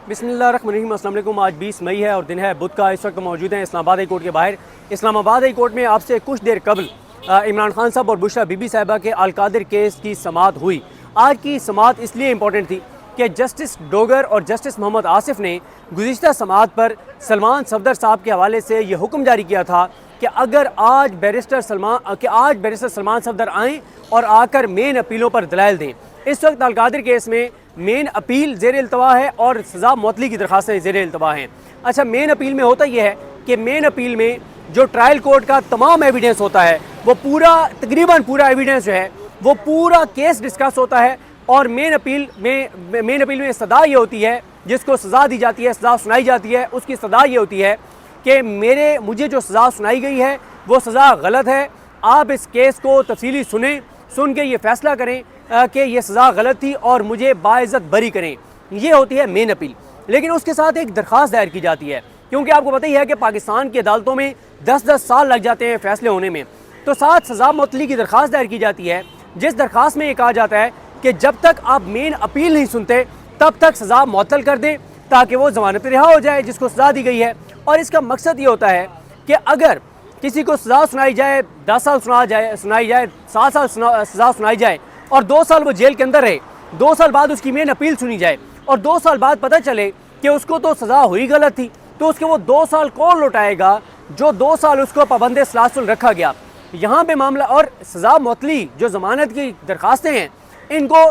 बिस्मिल्लाहिर्रहमानिर्रहीम। अस्सलाम वालेकुम। आज 20 मई है और दिन है बुध का। इस वक्त मौजूद हैं इस्लामाबाद हाई कोर्ट के बाहर। इस्लामाबाद हाई कोर्ट में आपसे कुछ देर कबल इमरान खान साहब और बुशरा बीबी साहिबा के अलकादिर केस की समाअत हुई। आज की समाअत इसलिए इम्पोर्टेंट थी कि जस्टिस डोगर और जस्टिस मोहम्मद आसिफ ने गुज़िश्ता समाअत पर सलमान सफदर साहब के हवाले से ये हुक्म जारी किया था कि अगर आज बैरिस्टर सलमान सफदर आएँ और आकर मेन अपीलों पर दलाइल दें। इस वक्त अलकादिर केस में मेन अपील ज़ेर इल्तवा है और सज़ा मुअत्तली की दरख्वास्तें ज़ेर इल्तवा हैं। अच्छा, मेन अपील में होता यह है कि मेन अपील में जो ट्रायल कोर्ट का तमाम एविडेंस होता है वो तकरीबन पूरा एविडेंस जो है वो पूरा केस डिस्कस होता है और मेन अपील में सदा ये होती है, जिसको सज़ा दी जाती है, सज़ा सुनाई जाती है, उसकी सदा ये होती है कि मुझे जो सज़ा सुनाई गई है वो सज़ा गलत है। आप इस केस को तफसीली सुन के ये फ़ैसला करें कि ये सज़ा गलत थी और मुझे बाइज़्ज़त बरी करें। ये होती है मेन अपील। लेकिन उसके साथ एक दरख्वास्त दायर की जाती है, क्योंकि आपको पता ही है कि पाकिस्तान की अदालतों में 10-10 साल लग जाते हैं फ़ैसले होने में। तो साथ सज़ा मुअत्तली की दरख्वास्त दायर की जाती है, जिस दरख्वास्त में ये कहा जाता है कि जब तक आप मेन अपील नहीं सुनते तब तक सज़ा मुअत्तल कर दें ताकि वो ज़मानत रिहा हो जाए जिसको सज़ा दी गई है। और इसका मकसद ये होता है कि अगर किसी को सज़ा सुनाई जाए, 10 साल सुनाई जाए, 7 साल सज़ा सुनाई जाए और 2 साल वो जेल के अंदर रहे, 2 साल बाद उसकी मेन अपील सुनी जाए और 2 साल बाद पता चले कि उसको तो सज़ा हुई गलत थी, तो उसके वो 2 साल कौन लौटाएगा जो 2 साल उसको पाबंद सलासुल रखा गया। यहाँ पे मामला और सज़ा मुअत्तली जो ज़मानत की दरख्वास्तें हैं इनको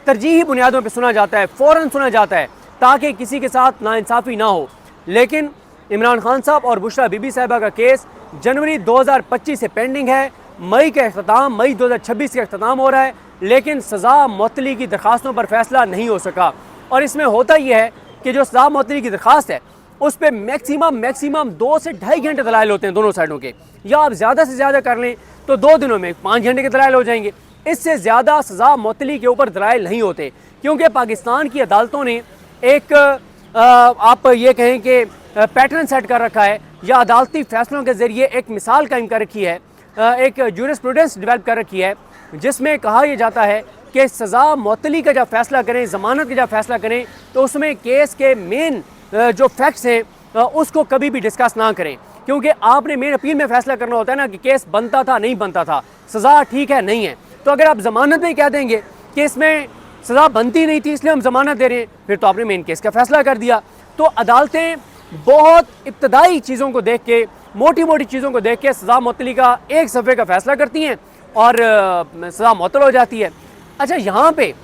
तरजीही बुनियादों पर सुना जाता है, फ़ौरन सुना जाता है ताकि किसी के साथ नाइंसाफ़ी ना हो। लेकिन इमरान खान साहब और बुशरा बीबी साहिबा का केस जनवरी 2025 से पेंडिंग है। मई 2026 का अख्ताम हो रहा है, लेकिन सज़ा मुअत्तली की दरख्वास्तों पर फैसला नहीं हो सका। और इसमें होता यह है कि जो सज़ा मुअत्तली की दरख्वास्त है उस पर मैक्सिमम 2 से ढाई घंटे दलाइल होते हैं दोनों साइडों के, या आप ज़्यादा से ज़्यादा कर लें तो 2 दिनों में 5 घंटे के दलाइल हो जाएंगे। इससे ज़्यादा सज़ा मुअत्तली के ऊपर दलाइल नहीं होते, क्योंकि पाकिस्तान की अदालतों ने एक आप ये कहें कि पैटर्न सेट कर रखा है या अदालती फ़ैसलों के ज़रिए एक मिसाल कायम कर रखी है, एक जूरिस्प्रूडेंस डेवलप कर रखी है, जिसमें कहा यह जाता है कि सज़ा मुअत्तली का जब फ़ैसला करें, ज़मानत का जब फ़ैसला करें तो उसमें केस के मेन जो फैक्ट्स हैं उसको कभी भी डिस्कस ना करें, क्योंकि आपने मेन अपील में फ़ैसला करना होता है ना कि केस बनता था नहीं बनता था, सज़ा ठीक है नहीं है। तो अगर आप ज़मानत में कह देंगे कि इसमें सज़ा बनती नहीं थी इसलिए हम ज़मानत दे रहे हैं, फिर तो आपने मेन केस का फ़ैसला कर दिया। तो अदालतें बहुत इब्तदाई चीज़ों को देख के, मोटी मोटी चीज़ों को देख के सज़ा मुअत्तली का एक सफ़े का फ़ैसला करती हैं और सज़ा मुअत्तल हो जाती है। अच्छा, यहाँ पे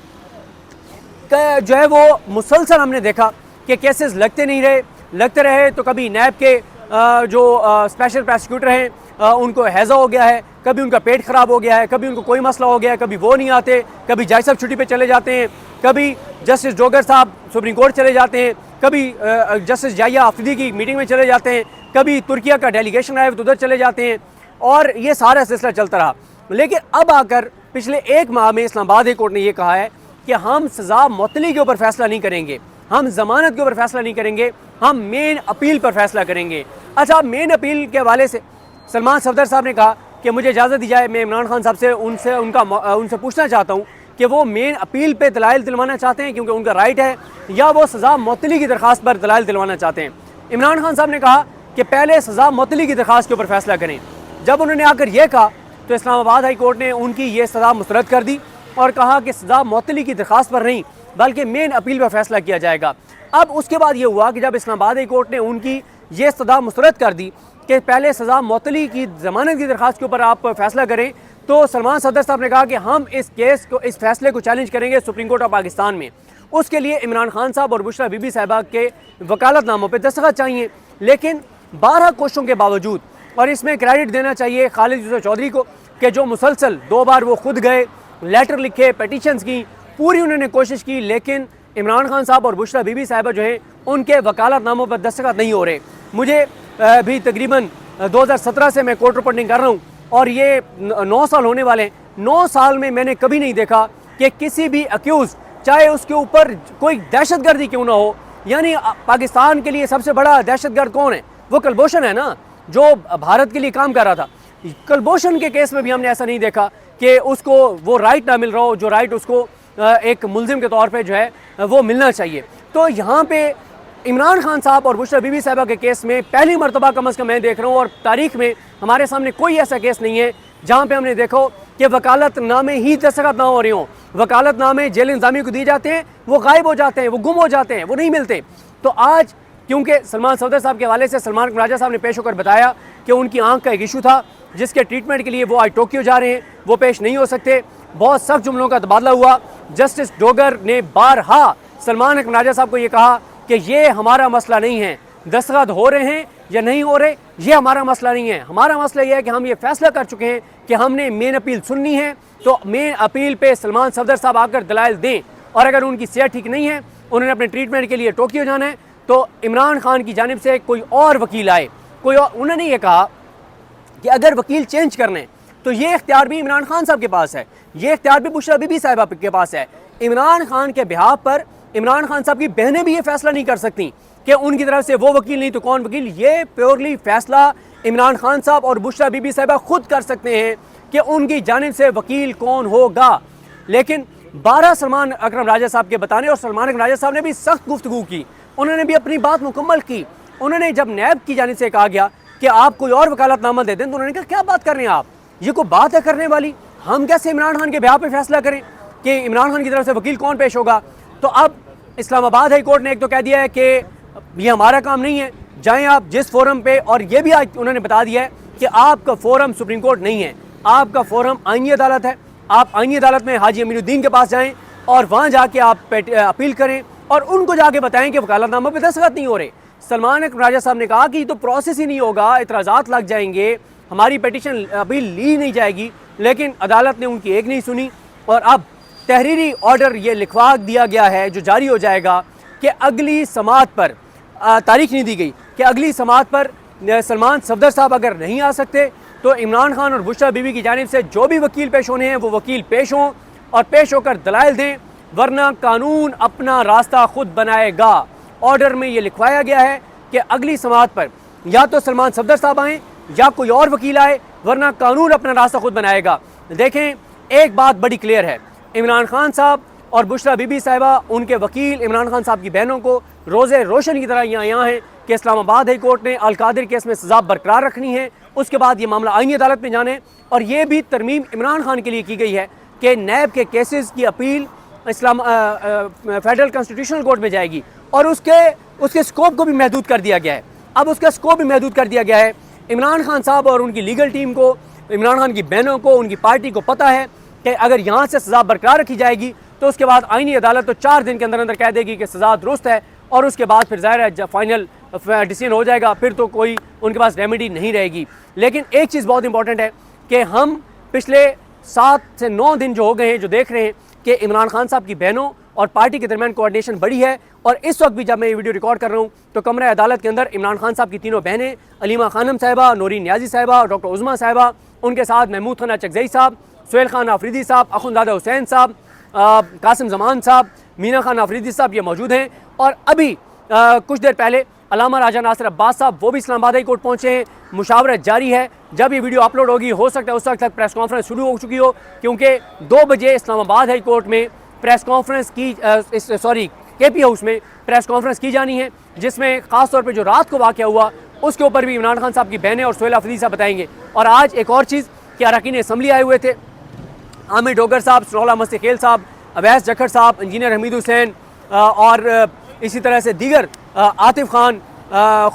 जो है वो मुसलसल हमने देखा कि केसेस लगते रहे तो कभी नैब के जो स्पेशल प्रोसिक्यूटर हैं उनको हैज़ा हो गया है, कभी उनका पेट ख़राब हो गया है, कभी उनको कोई मसला हो गया है, कभी वो नहीं आते, कभी जज साहब छुट्टी पे चले जाते हैं, कभी जस्टिस डोगर साहब सुप्रीम कोर्ट चले जाते हैं, कभी जस्टिस जाहिया आफरीदी की मीटिंग में चले जाते हैं, कभी तुर्किया का डेलीगेशन आया तो उधर चले जाते हैं और ये सारा सिलसिला चलता रहा। लेकिन अब आकर पिछले 1 माह में इस्लामाबाद हाई कोर्ट ने यह कहा है कि हम सज़ा मुअत्तली के ऊपर फ़ैसला नहीं करेंगे, हम ज़मानत के ऊपर फ़ैसला नहीं करेंगे, हम मेन अपील पर फ़ैसला करेंगे। अच्छा, मेन अपील के हवाले से सलमान सफदर साहब ने कहा कि मुझे इजाज़त दी जाए, मैं इमरान खान साहब से उनसे पूछना चाहता हूँ कि वो मेन अपील पे दलाइल दिलवाना चाहते हैं क्योंकि उनका राइट है, या वो सज़ा मुअत्तली की दरख्वास्त पर दलाइल दिलवाना चाहते हैं। इमरान खान साहब ने कहा कि पहले सज़ा मुअत्तली की दरख्वास्त के ऊपर फ़ैसला करें। जब उन्होंने आकर यह कहा तो इस्लामाबाद हाई कोर्ट ने उनकी ये सज़ा मुस्तरद कर दी और कहा कि सज़ा मुअत्तली की दरख्वास्त पर नहीं बल्कि मेन अपील पर फ़ैसला किया जाएगा। अब उसके बाद ये हुआ कि जब इस्लामाबाद हाई कोर्ट ने उनकी ये सज़ा मुस्तरद कर दी कि पहले सज़ा मुअत्तली की ज़मानत की दरख्वास्त के ऊपर आप फ़ैसला करें, तो सलमान सफदर साहब ने कहा कि हम इस फैसले को चैलेंज करेंगे सुप्रीम कोर्ट ऑफ पाकिस्तान में। उसके लिए इमरान खान साहब और बुशरा बीबी साहिबा के वकालतनामों पर दस्तखत चाहिए। लेकिन 12 कोशिशों के बावजूद, और इसमें क्रेडिट देना चाहिए खालिद यूसुफ चौधरी को कि जो मुसलसल 2 बार वो खुद गए, लेटर लिखे, पटिशन्स की, पूरी उन्होंने कोशिश की, लेकिन इमरान खान साहब और बुशरा बीबी साहिबा जो हैं उनके वकालतनामों पर दस्तखत नहीं हो रहे। मुझे भी तकरीबन 2017 से मैं कोर्ट रिपोर्टिंग कर रहा हूँ और ये 9 साल होने वाले हैं। 9 साल में मैंने कभी नहीं देखा कि किसी भी अक्यूज़, चाहे उसके ऊपर कोई दहशतगर्दी क्यों ना हो, यानी पाकिस्तान के लिए सबसे बड़ा दहशतगर्द कौन है? वो कुलभूषण है ना, जो भारत के लिए काम कर रहा था। कुलभूषण के केस में भी हमने ऐसा नहीं देखा कि उसको वो राइट ना मिल रहा हो जो राइट उसको एक मुलजिम के तौर पे जो है वो मिलना चाहिए। तो यहाँ पे इमरान खान साहब और बुशरा बीबी साहिबा के केस में पहली मरतबा कम अज़ कम मैं देख रहा हूँ, और तारीख में हमारे सामने कोई ऐसा केस नहीं है जहाँ पे हमने देखो कि वकालतनामे ही दस्तखत ना हो रही हों। वकालतनामे जेल इंतज़ामिया को दिए जाते हैं, वो गायब हो जाते हैं, वो गुम हो जाते हैं, वो नहीं मिलते। तो आज क्योंकि सलमान सफदर साहब के हवाले से सलमान राजा साहब ने पेश होकर बताया कि उनकी आंख का एक इशू था जिसके ट्रीटमेंट के लिए वो आज टोक्यो जा रहे हैं, वो पेश नहीं हो सकते। बहुत सख्त जुमलों का तबादला हुआ। जस्टिस डोगर ने बारहा सलमान राजा साहब को ये कहा कि ये हमारा मसला नहीं है, दस्तखत हो रहे हैं या नहीं हो रहे ये हमारा मसला नहीं है। हमारा मसला ये है कि हम ये फैसला कर चुके हैं कि हमने मेन अपील सुननी है, तो मेन अपील पे सलमान सफदर साहब आकर दलाइल दें, और अगर उनकी सेहत ठीक नहीं है, उन्होंने अपने ट्रीटमेंट के लिए टोक्यो जाना है, तो इमरान खान की जानिब से कोई और वकील आए, कोई और। उन्होंने ये कहा कि अगर वकील चेंज करने तो ये इख्तियार भी इमरान खान साहब के पास है, ये इख्तियार भी बुशरा बीबी साहिबा के पास है। इमरान खान के बिहाफ पर इमरान खान साहब की बहनें भी ये फैसला नहीं कर सकती कि उनकी तरफ से वो वकील नहीं तो कौन वकील। ये प्योरली फैसला इमरान खान साहब और बुशरा बीबी साहिबा खुद कर सकते हैं कि उनकी जानिब से वकील कौन होगा। लेकिन 12 सलमान अकरम राजा साहब के बताने, और सलमान अकरम राजा साहब ने भी सख्त गुफ्तगू की, उन्होंने भी अपनी बात मुकम्मल की। उन्होंने जब नैब की जानिब से कहा गया कि आप कोई और वकालतनामा दे दें, तो उन्होंने कहा क्या बात कर रहे हैं आप, ये कोई बात है करने वाली, हम कैसे इमरान खान के बिहाफ पे फैसला करें कि इमरान खान की तरफ से वकील कौन पेश होगा। तो अब इस्लामाबाद हाई कोर्ट ने एक तो कह दिया है कि ये हमारा काम नहीं है, जाएं आप जिस फोरम पे, और ये भी आज उन्होंने बता दिया है कि आपका फोरम सुप्रीम कोर्ट नहीं है, आपका फोरम आईनी अदालत है। आप आईनी अदालत में हाजी अमीरुद्दीन के पास जाएं और वहाँ जाके आप अपील करें और उनको जाके बताएं कि वकालतनामा पे दस्तखत नहीं हो रहे। सलमान राजा साहब ने कहा कि ये तो प्रोसेस ही नहीं होगा, इतराज़ात लग जाएंगे, हमारी पिटीशन अपील ली नहीं जाएगी। लेकिन अदालत ने उनकी एक नहीं सुनी, और अब तहरीरी ऑर्डर ये लिखवा दिया गया है जो जारी हो जाएगा कि अगली समात पर तारीख नहीं दी गई कि अगली समात पर सलमान सफदर साहब अगर नहीं आ सकते तो इमरान खान और बुशरा बीबी की जानिब से जो भी वकील पेश होने हैं वो वकील पेश हों और पेश होकर दलाइल दें, वरना कानून अपना रास्ता खुद बनाएगा। ऑर्डर में ये लिखवाया गया है कि अगली समात पर या तो सलमान सफदर साहब आएँ या कोई और वकील आए, वरना कानून अपना रास्ता खुद बनाएगा। देखें, एक बात बड़ी क्लियर है, इमरान खान साहब और बुशरा बीबी साहिबा, उनके वकील इमरान खान साहब की बहनों को रोज़े रोशन की तरह यहाँ हैं कि इस्लामाबाद हाई कोर्ट ने अलकादिर केस में सज़ा बरकरार रखनी है, उसके बाद ये मामला आईनी अदालत में जाने। और ये भी तरमीम इमरान खान के लिए की गई है कि नैब के केसेस की अपील फेडरल कॉन्स्टिट्यूशनल कोर्ट में जाएगी, और उसके स्कोप को भी महदूद कर दिया गया है। अब उसका स्कोप भी महदूद कर दिया गया है। इमरान खान साहब और उनकी लीगल टीम को, इमरान खान की बहनों को, उनकी पार्टी को पता है कि अगर यहाँ से सज़ा बरकरार रखी जाएगी तो उसके बाद आईनी अदालत तो 4 दिन के अंदर अंदर कह देगी कि सज़ा दुरुस्त है, और उसके बाद फिर ज़ाहिर है जब फाइनल डिसीजन हो जाएगा फिर तो कोई उनके पास रेमेडी नहीं रहेगी। लेकिन एक चीज़ बहुत इंपॉर्टेंट है कि हम पिछले 7 से 9 दिन जो हो गए हैं, जो देख रहे हैं कि इमरान खान साहब की बहनों और पार्टी के दरमियान कोऑर्डिनेशन बढ़ी है। और इस वक्त भी जब मैं ये वीडियो रिकॉर्ड कर रहा हूँ तो कमरा अदालत के अंदर इमरान खान साहब की तीनों बहनें, अलीमा खानम साहिबा, नूरीन नियाजी साहिबा, डॉक्टर उज़मा साहिबा, उनके साथ महमूद खान चकजई साहब, सुहेल खान आफरीदी साहब, अखुंदादा हुसैन साहब, कासिम जमान साहब, मीना खान आफरीदी साहब, ये मौजूद हैं। और अभी कुछ देर पहले अलामा राजा नासिर अब्बास साहब वो भी इस्लामाबाद हाई कोर्ट पहुँचे हैं। मुशावरत जारी है, जब ये वीडियो अपलोड होगी हो सकता है उस वक्त तक प्रेस कॉन्फ्रेंस शुरू हो चुकी हो, क्योंकि 2 बजे इस्लामाबाद हाई कोर्ट में प्रेस कॉन्फ्रेंस की KP हाउस में प्रेस कॉन्फ्रेंस की जानी है, जिसमें ख़ास तौर पे जो रात को वाक़या हुआ उसके ऊपर भी इमरान खान साहब की बहनें और सुहेल आफरीदी साहब बताएंगे। और आज एक और चीज़ कि अरकान असम्बली आए हुए थे, आमिर डोगर साहब, सनौला मस्तिखेल साहब, अवैस जखर साहब, इंजीनियर हमीद हुसैन और इसी तरह से दीगर आतिफ खान,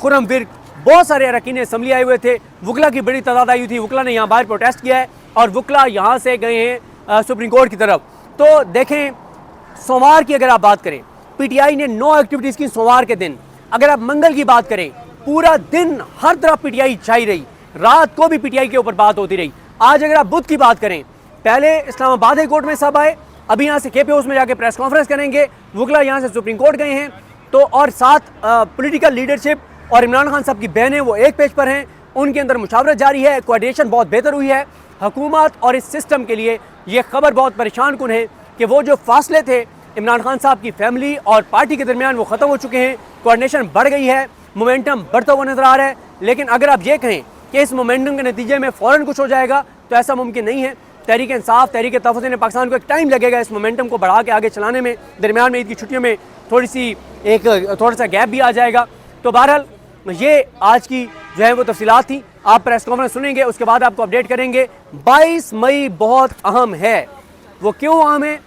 खुरम विर्क, बहुत सारे अरकान असम्बली आए हुए थे। वकला की बड़ी तादाद आई हुई थी, वकला ने यहाँ बाहर प्रोटेस्ट किया है और वकला यहाँ से गए हैं सुप्रीम कोर्ट की तरफ। तो देखें, सोमवार की अगर आप बात करें, PTI ने 9 एक्टिविटीज़ की सोमवार के दिन। अगर आप मंगल की बात करें, पूरा दिन हर तरफ PTI छाई रही, रात को भी PTI के ऊपर बात होती रही। आज अगर आप बुध की बात करें, पहले इस्लामाबाद हाई कोर्ट में सब आए, अभी यहाँ से KP हाउस में जाके प्रेस कॉन्फ्रेंस करेंगे, वकला यहाँ से सुप्रीम कोर्ट गए हैं। तो और साथ पॉलिटिकल लीडरशिप और इमरान खान साहब की बहनें वो एक पेज पर हैं, उनके अंदर मुशावरत जारी है, कोऑर्डिनेशन बहुत बेहतर हुई है। हुकूमत और इस सिस्टम के लिए ये खबर बहुत परेशान कुन है कि वो जो फासले थे इमरान खान साहब की फैमिली और पार्टी के दरमियान वो ख़त्म हो चुके हैं, कोऑर्डिनेशन बढ़ गई है, मोमेंटम बढ़ता हुआ नजर आ रहा है। लेकिन अगर आप ये कहें कि इस मोमेंटम के नतीजे में फ़ौरन कुछ हो जाएगा तो ऐसा मुमकिन नहीं है। तहरीक इंसाफ, तहरीक तहफ़्फ़ुज़ पाकिस्तान को एक टाइम लगेगा इस मोमेंटम को बढ़ा के आगे चलाने में। दरमियान में ईद की छुट्टियों में थोड़ा सा गैप भी आ जाएगा। तो बहरहाल ये आज की जो है वो तफसीलात थी। आप प्रेस कॉन्फ्रेंस सुनेंगे, उसके बाद आपको अपडेट करेंगे। 22 मई बहुत अहम है, वो क्यों अहम है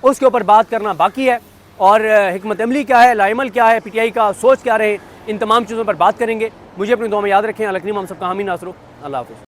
उसके ऊपर बात करना बाकी है, और हिकमत अमली क्या है, लाइमल क्या है, PTI का सोच क्या रहे, इन तमाम चीज़ों पर बात करेंगे। मुझे अपनी दुआ में याद रखें। अल्लाह करीम हम सबका हामी नासरो। अल्लाह हाफ़िज़।